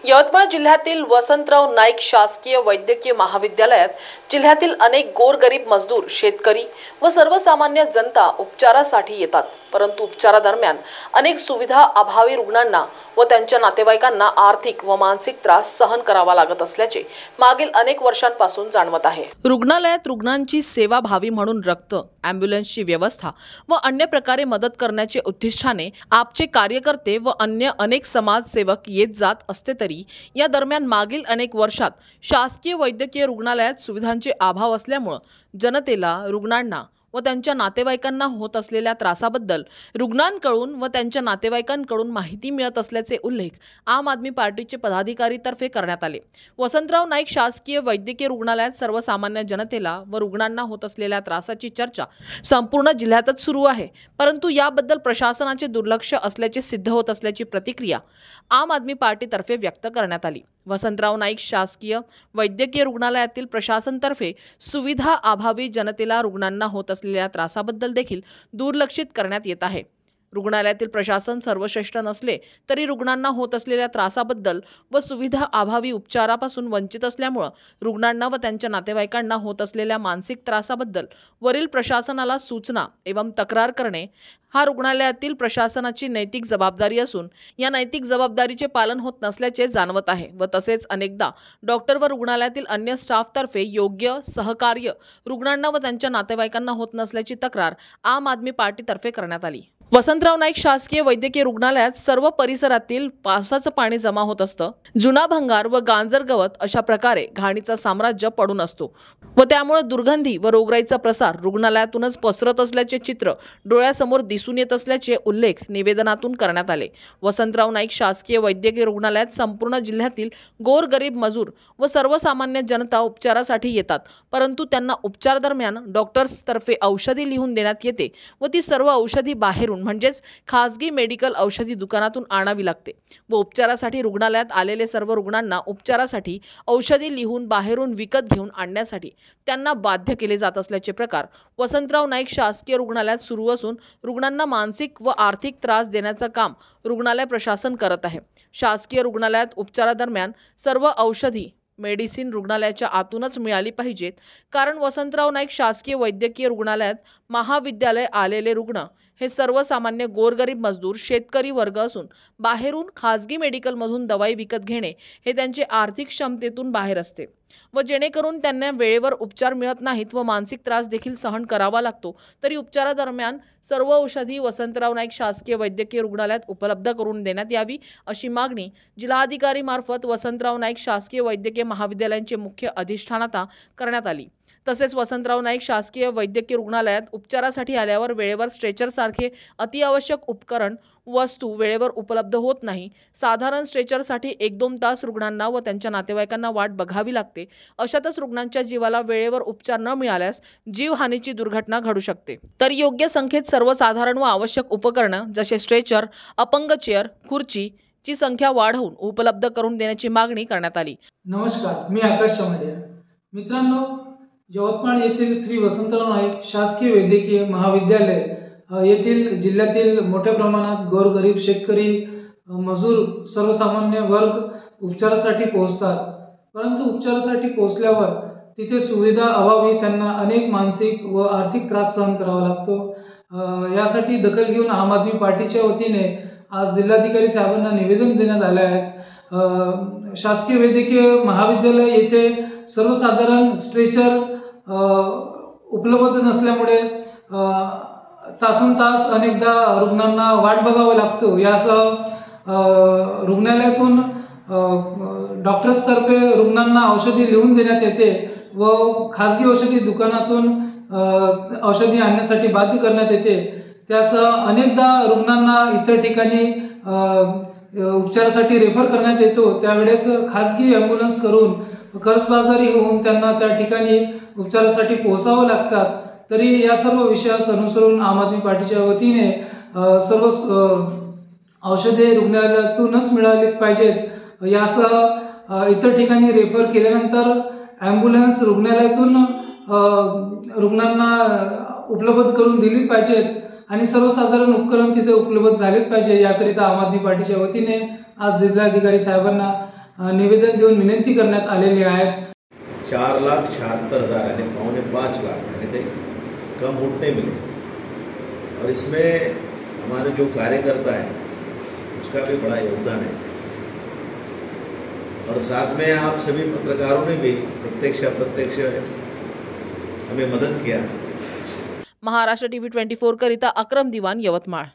यवतमाळ जिल्ह्यातील वसंतराव नाईक शासकीय वैद्यकीय महाविद्यालयात जिल्ह्यातील अनेक गोरगरीब मजदूर, शेतकरी व सर्वसामान्य जनता उपचारासाठी येतात, परंतु उपचारादरम्यान अनेक सुविधा अभावी रुग्णांना व त्यांच्या नातेवाईकांना आर्थिक व मानसिक त्रास सहन करावा लागत असल्याचे मागील अनेक वर्षांपासून जाणवत आहे। रुग्णालयात रुग्णांची सेवा व्हावी म्हणून रक्त, ॲम्ब्युलन्सची व्यवस्था व अन्य प्रकारे मदत करण्याचे उद्दिष्टाने आपचे कार्यकर्ते व अन्य अनेक समाजसेवक येत जात असते तरी या दरम्यान मागील अनेक वर्षात शासकीय वैद्यकीय रुग्णालयात सुविधांचे अभाव असल्यामुळे जनतेला, रुग्णांना व त्यांच्या नातेवाईकांना होत असलेल्या त्रासाबद्दल रुग्णांकडून व त्यांच्या नातेवाईकांकडून माहिती मिळत असल्याचे उल्लेख आम आदमी पार्टीचे पदाधिकारी तर्फे करण्यात आले। वसंतराव नाईक शासकीय वैद्यकीय रुग्णालयात सर्वसामान्य जनतेला व रुग्णांना होत असलेल्या त्रासाची चर्चा संपूर्ण जिल्ह्यातच सुरू आहे, परंतु याबद्दल प्रशासनाचे दुर्लक्ष असल्याचे सिद्ध होत असल्याची प्रतिक्रिया आम आदमी पार्टीतर्फे व्यक्त करण्यात आली। वसंतराव नाईक शासकीय वैद्यकीय रुग्णालयातील प्रशासनातर्फे सुविधा अभावी जनतेला, रुग्णांना होत असलेल्या त्रासाबद्दल देखील दुर्लक्षित करण्यात येत आहे। रुग्णालयातील प्रशासन सर्वश्रेष्ठ नसले तरी रुग्णांना होत असलेल्या त्रासाबद्दल व सुविधा अभावी उपचारापासून वंचित असल्यामुळे रुग्णांना व त्यांच्या नातेवाईकांना होत असलेल्या मानसिक त्रासाबद्दल वरील प्रशासनाला सूचना एवं तक्रार करणे हा रुग्णालयातील प्रशासनाची नैतिक जबाबदारी असून या नैतिक जबाबदारीचे पालन होत नसल्याचे जाणवत आहे व तसेच अनेकदा डॉक्टर व रुग्णालयातील अन्य स्टाफतर्फे योग्य सहकार्य रुग्णांना व त्यांच्या नातेवाईकांना होत नसल्याची तक्रार आम आदमी पार्टीतर्फे करण्यात आली। वसंतराव नाईक शासकीय वैद्यकीय रुग्णालयात सर्व परिसरातील पावसाचं पाणी जमा होत असतं, जुना भंगार व गांजर गवत अशा प्रकारे घाणीचा साम्राज्य पडून असतो व त्यामुळे दुर्गंधी व रोगराईचा प्रसार रुग्णालयातूनच पसरत असल्याचे चित्र डोळ्यासमोर दिसून येत असल्याचे उल्लेख निवेदनातून करण्यात आले। वसंतराव नाईक शासकीय वैद्यकीय रुग्णालयात संपूर्ण जिल्ह्यातील गोरगरीब मजूर व सर्वसामान्य जनता उपचारासाठी येतात, परंतु त्यांना उपचार दरम्यान डॉक्टर्सतर्फे औषधी लिहून देण्यात येते व ती सर्व औषधी बाहेरून म्हणजेच खासगी मेडिकल औषधी दुकानातून आणावी लागते व उपचारासाठी रुग्णालयात आलेले सर्व रुग्णांना उपचारासाठी औषधी लिहून बाहेरून विकत घेऊन आणण्यासाठी त्यांना बाध्य केले जात असल्याचे प्रकार वसंतराव नाईक शासकीय रुग्णालयात सुरू असून रुग्णांना मानसिक व आर्थिक त्रास देण्याचे काम रुग्णालय प्रशासन करत आहे। शासकीय रुग्णालयात उपचारादरम्यान सर्व औषधी मेडिसिन रुग्णालयाच्या आतूनच मिळाली पाहिजेत, कारण वसंतराव नाईक शासकीय वैद्यकीय रुग्णालयात महाविद्यालय आलेले रुग्ण हे सर्वसामान्य गोरगरीब मजदूर, शेतकरी वर्ग असून बाहेरून खासगी मेडिकलमधून दवाई विकत घेणे हे त्यांचे आर्थिक क्षमतेतून बाहेर असते व जेणेकरून त्यांना वेळेवर उपचार मिळत नाहीत व मानसिक त्रास देखील सहन करावा लागतो। तरी उपचारादरम्यान सर्व औषधी वसंतराव नाईक शासकीय वैद्यकीय रुग्णालयात उपलब्ध करून देण्यात यावी अशी मागणी जिल्हाधिकारी मार्फत वसंतराव नाईक शासकीय वैद्यकीय महाविद्यालयाचे मुख्य अधिष्ठाता करण्यात आली। तसेच वसंतराव नाईक शासकीय वैद्यकीय रुग्णालयात उपचारासाठी आल्यावर वेळेवर स्ट्रेचर सारखे अतिआवश्यक उपकरण वस्तू वेळेवर उपलब्ध होत नाही। साधारण स्ट्रेचरसाठी 1-2 तास रुग्णांना व त्यांच्या नातेवाईकांना वाट बघावी लागते। अशातच रुग्णांच्या जीवाला वेळेवर उपचार न मिळाल्यास जीवहानीची दुर्घटना घडू शकते। तर योग्य संख्येत सर्वसाधारण व आवश्यक उपकरणे जसे स्ट्रेचर, अपंग चेअर, खुर्ची ची संख्या वाढवून उपलब्ध करून देण्याची मागणी करण्यात आली। नमस्कार, मी आकाश चमाडिया। मित्रांनो, यवतमाळ येथील श्री वसंतराव नाईक शासकीय वैद्यकीय महाविद्यालय येथील जिल्ह्यातील मोठ्या प्रमाणात गोरगरीब, शेतकरी, मजूर, सर्वसामान्य वर्ग उपचारासाठी पोहोचतात, परंतु उपचारासाठी पोहोचल्यावर तिथे सुविधा अभावी त्यांना अनेक मानसिक व आर्थिक त्रास सहन करावा लागतो। यासाठी दखल घेऊन आम आदमी पार्टीच्या वतीने आज जिल्हाधिकारी साहेबांना निवेदन देण्यात आले आहे। शासकीय वैद्यकीय महाविद्यालय येथे सर्वसाधारण स्ट्रेचर उपलब्ध नसल्यामुळे तासनतास अनेकदा रुग्णांना वाट बघावं लागतो। यासह रुग्णालयातून डॉक्टर्सतर्फे रुग्णांना औषधी लिहून देण्यात येते व खासगी औषधी दुकानातून औषधी आणण्यासाठी बाध्य करण्यात येते। त्यासह अनेकदा रुग्णांना इतर ठिकाणी उपचारासाठी रेफर करण्यात येतो, त्यावेळेस खासगी ॲम्ब्युलन्स करून कर्जबाजारी होऊन त्यांना त्या ठिकाणी उपचारासाठी पोहोचावं लागतात। तरी या सर्व विषयास अनुसरून आम आदमी पार्टीच्या वतीने सर्व औषधे रुग्णालयातूनच मिळाली पाहिजेत। यासह इतर ठिकाणी रेफर केल्यानंतर ॲम्ब्युलन्स रुग्णालयातून रुग्णांना उपलब्ध करून दिली पाहिजेत आणि सर्वसाधारण उपकरण तिथे उपलब्ध झालेच पाहिजे, याकरिता आम आदमी पार्टीच्या वतीने आज जिल्हाधिकारी साहेबांना निवेदन देऊन विनंती करण्यात आलेली आहे। 4,76,000 यानी 4.5 लाख यानी कि कम वोट नहीं मिले और इसमें हमारे जो कार्यकर्ता है उसका भी बड़ा योगदान है और साथ में आप सभी पत्रकारों ने भी प्रत्यक्ष अप्रत्यक्ष हमें मदद किया। महाराष्ट्र टीव्ही 24 करिता अक्रम दिवान, यवतमाळ।